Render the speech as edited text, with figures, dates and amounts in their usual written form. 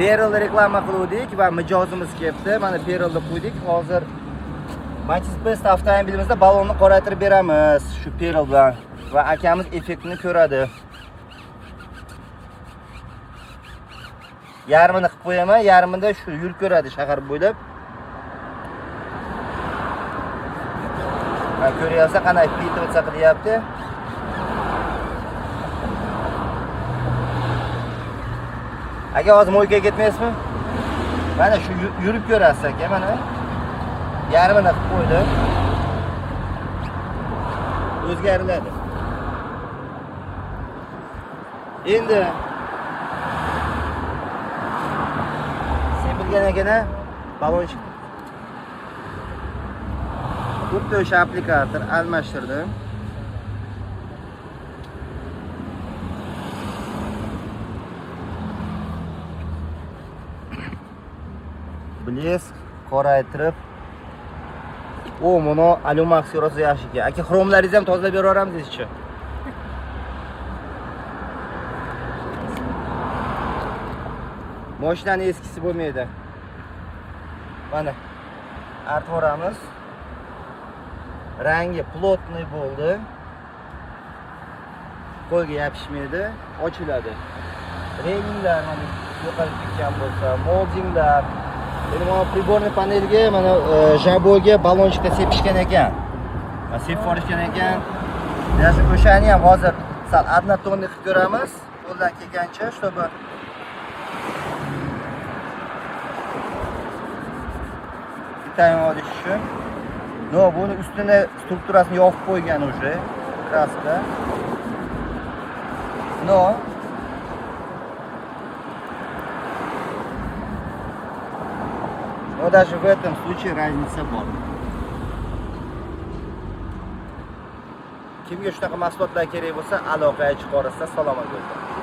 Perl reklama qildik va mijozimiz kelibdi. Mana Perlni qo'ydik. Hozir Matiz Best avtomobilimizda balonni qoraytirib beramiz shu Perl bilan va akamiz effektini ko'radi. Yarmini qilib qo'yaman, yarmida shu yurib ko'radi shahar bo'ylab. Mana ko'ryapsa qanday filtratsiya qilyapti. Aka hozir mo'ykaga ketmaysizmi? Mana shu yurib ko'rasiz aka, mana. Yarmini qilib qo'ydi. O'zgariladi. Endi sepilgan ekana balon chiqdi. Xuddi o'sha aplikator almashtirdim. Blesk qoraytirib. O, buni Alumax rosa yaxshi ekan. Aka, xromlaringizni ham tozalab beraveramiz sizcha. Mashinaning eskisi bo'lmaydi. Mana artvoramiz. Rangi plotniy bo'ldi. Qo'lga yopishmaydi, ochiladi. Renglar mana yo'qolib ketgan bo'lsa, moldinglar. Endi mana priborniy panelga mana jaboga balonchikda sepishgan ekan. Va sepib olishgan ekan. Даже o'shani ham hozir sal однотонный qilib ko'ramiz. Qo'ldan kelgancha, чтобы Tayyor olish uchun. No, buni ustini strukturasini yopib qo'ygan уже kraska. No. Но даже в этом случае разница bor. Kimga shunaqa mahsulotlar kerak bo'lsa, aloqaga chiqarsa salomat bo'lsin.